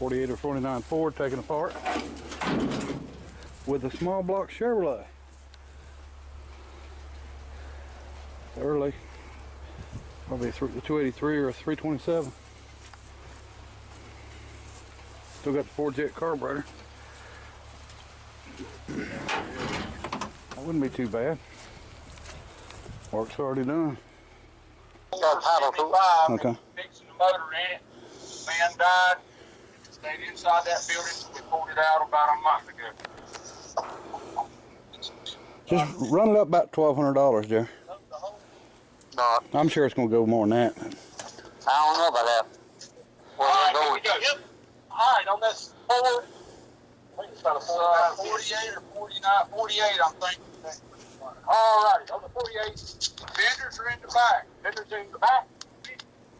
48 or 49 Ford taken apart with a small block Chevrolet. Early, probably a 283 or a 327. Still got the 4-jet carburetor. That wouldn't be too bad. Work's already done. Okay. Fixing the motor in it. Man died. Stayed inside that building. We pulled it out about a month ago. Just run it up about $1,200, Jerry. No. I'm sure it's going to go more than that. I don't know about that. All right, here we go. Yep. All right, on this Ford, I think it's about a 48 or 49, 48, I'm thinking. All right, on the 48, fenders are in the back. Fenders in the back.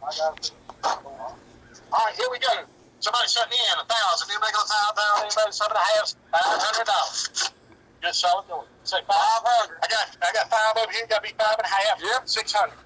I got it. All right, here we go. Somebody shut me in 1,000. Anybody gonna $5,000? Anybody $7.5? $500. Good solid door. Say 500. I got 5 over here. Got to be 5.5. Yep. 600.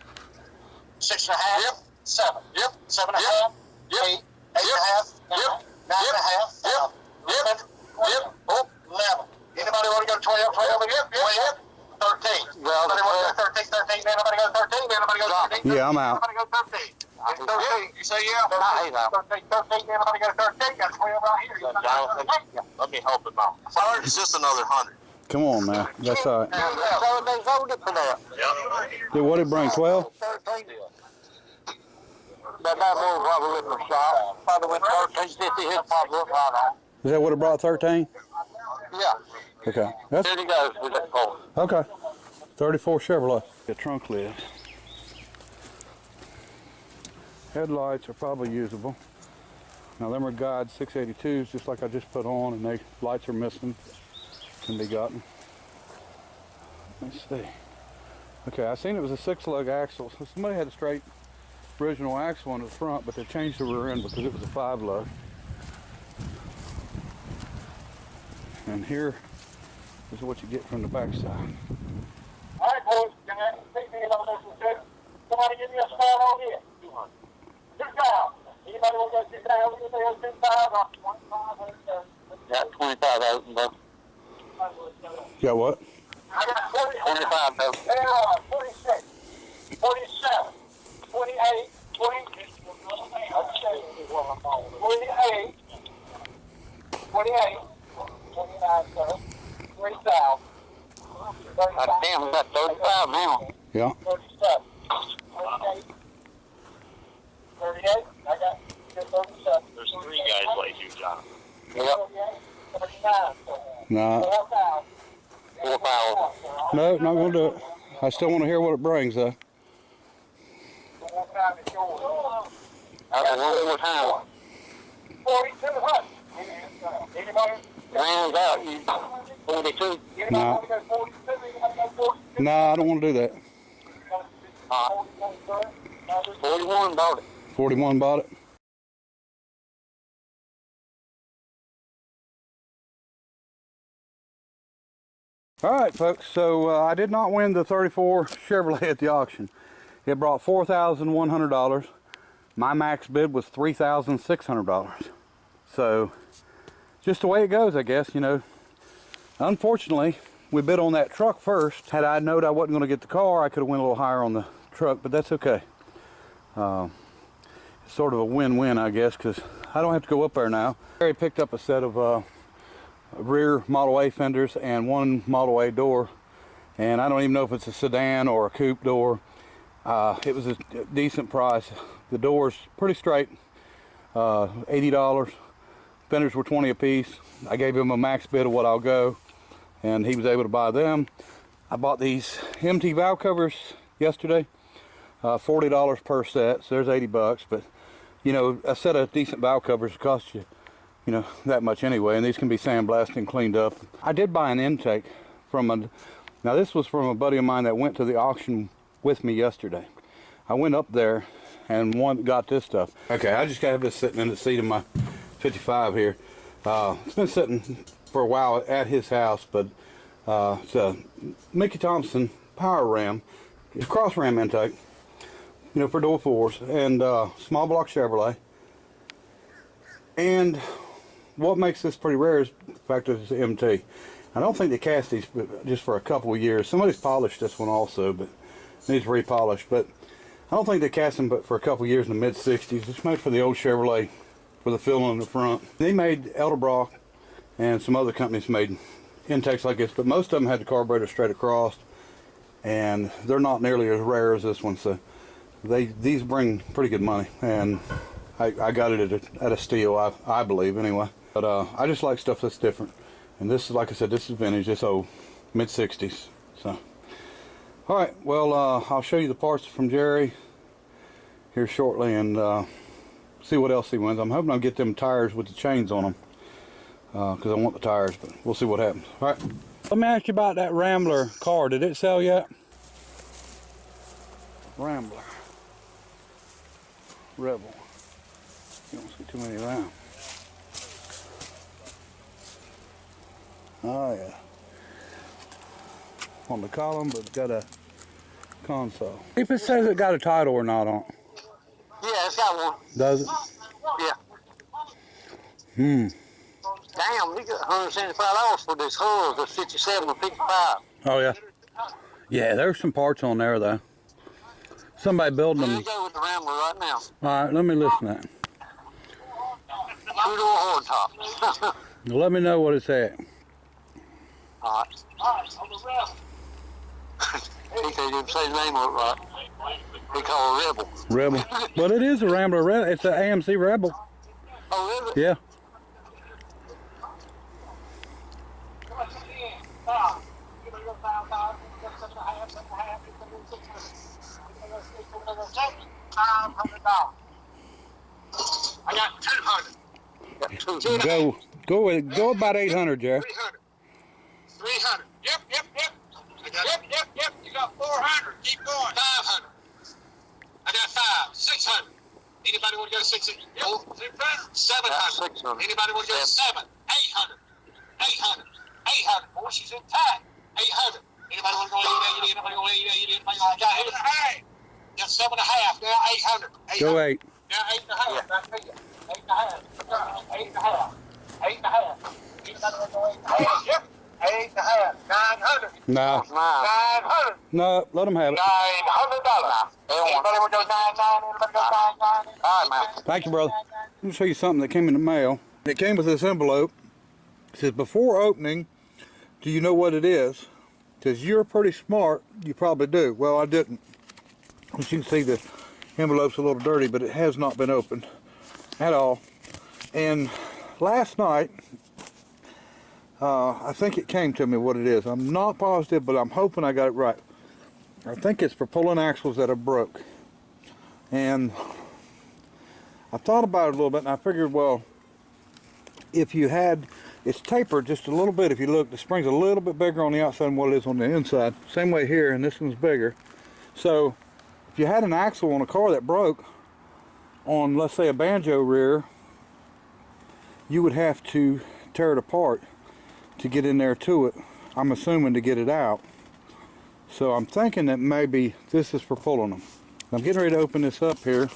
6.5. Yep. 7. Yep. 7.5. Yep. 8. 8.5. Yep. 9.5. Yep. Yep. Yep. Oh, 11. Anybody want to go 12? 12? Yep. Yep. 13. Well, anybody want to go 13? 13. Anybody go 13? Anybody go 13? Yeah, I'm out. Anybody go 13? 13. You say yeah? 13. 13. Anybody go 13? Got 12 right here. Let me help him out. It's just another 100. Come on, man. That's all right. Yeah. Did what it bring, 12? 13. That more probably with the shop. Probably with 1350. His probably right on. Is that what it brought, 13? Yeah. Okay. That's, There he goes with that pole. okay. 34 Chevrolet. The trunk lid. Headlights are probably usable. Now them are guide 682s, just like I just put on, and they lights are missing. Can be gotten. Let's see. Okay, I seen it was a 6-lug axle. So somebody had a straight original axle on the front, but they changed the rear end because it was a 5-lug. And here is what you get from the back side. All right, boys. Can I take me on this one too? Somebody give me a spot on here. 200. 2,000. Anybody want to go 2,000? Anybody go 2,000? 2,500. Got 25,000, bro. You got what? I got 25,000. 46, 47, 28, 28, 28, 29, 3,000. Damn, we got 35 now. Yeah. 37, 38, 38. I got 37. There's 3 guys like you, John. Yep. 39. Nah. 4,000. 4,000. No, not gonna do it. I still want to hear what it brings, though. One more time, it's yours. One more time. 4,200. Anybody? Rounds out. 42. Nah. Nah, I don't want to do that. 41 bought it. 41 bought it. All right, folks, so I did not win the 34 Chevrolet at the auction. It brought $4,100. My max bid was $3,600. So, just the way it goes, I guess, you know. Unfortunately, we bid on that truck first. Had I known I wasn't going to get the car, I could have went a little higher on the truck, but that's okay. It's sort of a win-win, I guess, because I don't have to go up there now. Harry picked up a set of rear Model A fenders and one Model A door, and I don't even know if it's a sedan or a coupe door. It was a decent price. The door's pretty straight, $80. Fenders were 20 a piece. I gave him a max bid of what I'll go, and he was able to buy them. I bought these MT valve covers yesterday, $40 per set, so there's 80 bucks, but you know, a set of decent valve covers cost you, you know, that much anyway, and these can be sandblasted and cleaned up. I did buy an intake from a, now this was from a buddy of mine that went to the auction with me yesterday. I went up there and got this stuff. Okay, I just have this sitting in the seat of my 55 here. It's been sitting for a while at his house, but it's a Mickey Thompson power ram. It's a cross ram intake, you know, for door 4s, and small block Chevrolet. And what makes this pretty rare is the fact that it's MT. I don't think they cast these just for a couple of years. Somebody's polished this one also, but it needs repolished. But I don't think they cast them but for a couple of years in the mid-60s. It's made for the old Chevrolet with a fill in the front. They made Edelbrock, and some other companies made intakes like this, but most of them had the carburetor straight across, and they're not nearly as rare as this one. So these bring pretty good money, and I got it at a steal, I believe anyway. But I just like stuff that's different, and this is, like I said, this is vintage. This old mid-60s. So all right, well, I'll show you the parts from Jerry here shortly, and see what else he wins. I'm hoping I'll get them tires with the chains on them, because I want the tires, but we'll see what happens. All right, let me ask you about that Rambler car. Did it sell yet? Rambler, Rebel. You don't see too many around. Oh yeah, on the column, but it's got a console. If it says it got a title or not on it. Yeah, it's got one. Does it? Yeah. Damn, we got $175 for this hull, the 57 or 55. Oh yeah. Yeah, there's some parts on there though. Somebody building them. Let's go with the Rambler right now. All right, let me listen to that. Two-door hardtop. Let me know what it's at. All right. He can't even say the name of it right. They call it Rebel. Rebel. But it is a Rambler Rebel. It's an AMC Rebel. Oh, really? Yeah. I got 200. Go about 800, Jerry. 300. Yep. Yep. You got 400. Keep going. 500. I got 600. Anybody want to go to 600? Yep. 700. Anybody want to go to 7? 800. 800. Boy, she's in tight. 800. Anybody want to go 80? Anybody want to go 80? Anybody want to go 8? Got 7.5. Now 800. Go 8. Now 8.5. Back to you. 8.5. 8.5. 8.5. Anybody want to go 8.5? Yep. 8.5. 900. No. 900. No, let them have it. $900. Anybody want to go 99? Anybody go 99? All right, man. Thank you, brother. Let me show you something that came in the mail. It came with this envelope. It says, before opening, do you know what it is? Because you're pretty smart, you probably do. Well, I didn't. As you can see, the envelope's a little dirty, but it has not been opened at all. And last night, I think it came to me what it is. I'm not positive, but I'm hoping I got it right. I think it's for pulling axles that are broke. And I thought about it a little bit, and I figured, well, if you had, it's tapered just a little bit. If you look, the spring's a little bit bigger on the outside than what it is on the inside. Same way here, and this one's bigger. So if you had an axle on a car that broke on, let's say, a banjo rear, you would have to tear it apart to get in there to it. I'm assuming to get it out. So I'm thinking that maybe this is for pulling them. I'm getting ready to open this up here,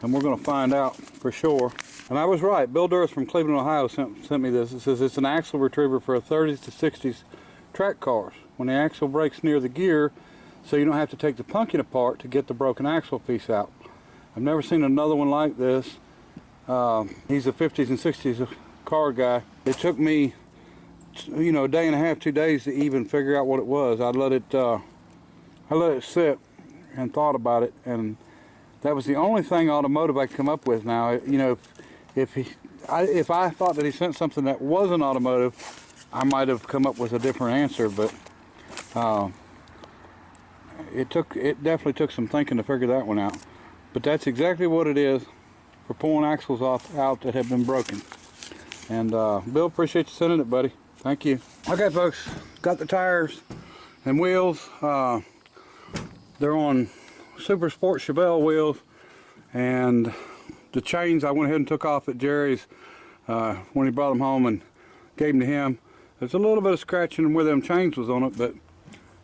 and we're going to find out for sure. And I was right. Bill Durst from Cleveland, Ohio sent me this. It says it's an axle retriever for a 30s to 60s track cars. When the axle breaks near the gear, so you don't have to take the pumpkin apart to get the broken axle piece out. I've never seen another one like this. He's a 50s and 60s car guy. It took me, you know, a day and a half, 2 days to even figure out what it was. I let it sit and thought about it, and that was the only thing automotive I could come up with. Now, you know, if I thought that he sent something that wasn't automotive, I might have come up with a different answer, but it definitely took some thinking to figure that one out. But that's exactly what it is for pulling axles out that have been broken. And Bill, appreciate you sending it, buddy. Thank you. Okay, folks, got the tires and wheels. They're on Super Sport Chevelle wheels, and the chains I went ahead and took off at Jerry's when he brought them home and gave them to him. There's a little bit of scratching where them chains was on it, but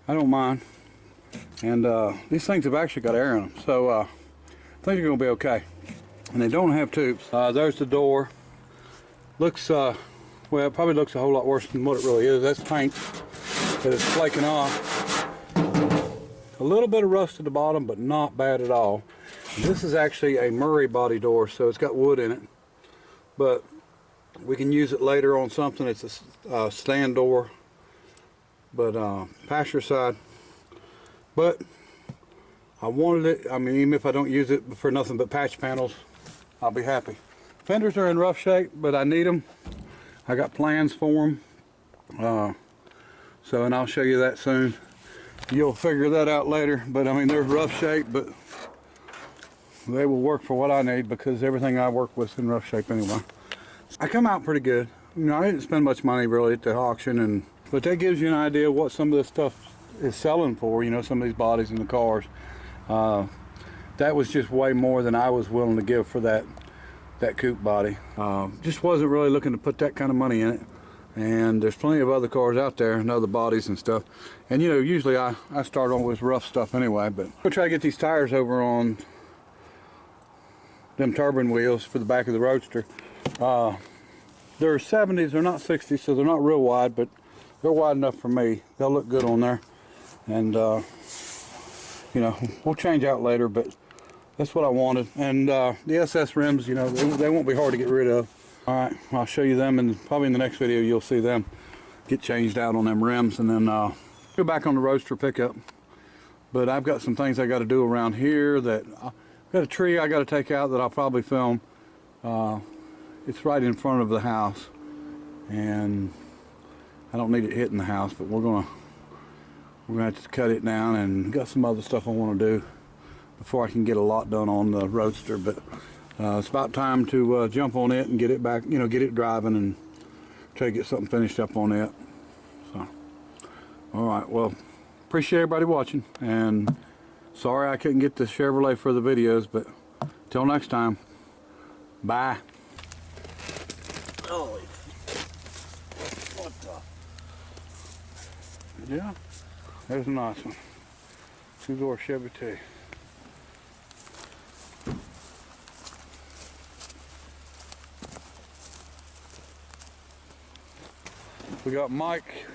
I don't mind. And these things have actually got air in them, so I think they're going to be okay. and they don't have tubes. There's the door. Looks, well, it probably looks a whole lot worse than what it really is. That's paint that is flaking off. A little bit of rust at the bottom, but not bad at all. This is actually a Murray body door, so it's got wood in it, but we can use it later on something. It's a stand door, but passenger side. But I wanted it, I mean, even if I don't use it for nothing but patch panels, I'll be happy. Fenders are in rough shape, but I need them. I got plans for them. So, and I'll show you that soon. You'll figure that out later, but I mean, they're rough shape, but they will work for what I need because everything I work with is in rough shape anyway. I come out pretty good. You know, I didn't spend much money really at the auction, but that gives you an idea of what some of this stuff is selling for, you know, some of these bodies in the cars. That was just way more than I was willing to give for that coupe body. Just wasn't really looking to put that kind of money in it. And there's plenty of other cars out there and other bodies and stuff. And you know, usually I start on with rough stuff anyway, but we'll try to get these tires over on them turbine wheels for the back of the Roadster. They're 70s, they're not 60s, so they're not real wide, but they're wide enough for me. They'll look good on there. And you know, we'll change out later, but that's what I wanted. And the SS rims, you know, they won't be hard to get rid of. All right, I'll show you them, and probably in the next video you'll see them get changed out on them rims, and then go back on the Roadster pickup. But I've got some things I got to do around here. That I've got a tree I got to take out that I'll probably film. It's right in front of the house, and I don't need it hitting the house, but we're gonna have to cut it down, and got some other stuff I want to do before I can get a lot done on the Roadster. But it's about time to jump on it and get it back, you know, get it driving and try to get something finished up on it. So, all right, well, appreciate everybody watching, and sorry I couldn't get the Chevrolet for the videos, but till next time, bye. Holy, what the? Yeah, there's a nice one. Two-door Chevy too. We got Mike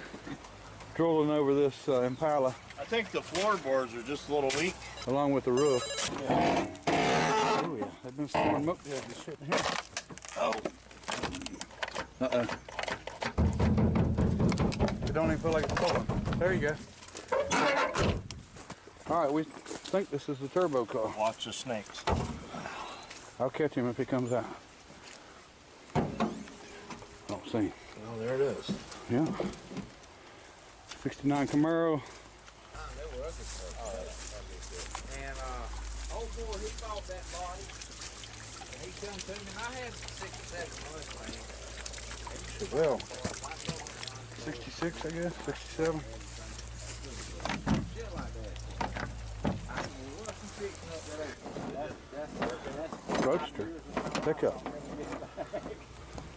drooling over this Impala. I think the floorboards are just a little weak. Along with the roof. Yeah. Oh yeah, they've been storing milk jugs just sitting here. Oh. Uh-oh. It don't even feel like it's pulling. There you go. All right, we think this is the turbo car. Watch the snakes. I'll catch him if he comes out. Don't see him. Oh, there it is. Yeah. 69 Camaro. And old boy, he bought that body, and he come to me, and I had 6 or 7 Mustangs. Well, 66, I guess, 67. Shit like that. I said, well, what you fixing up that? That's Roadster pickup.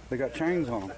They got chains on them.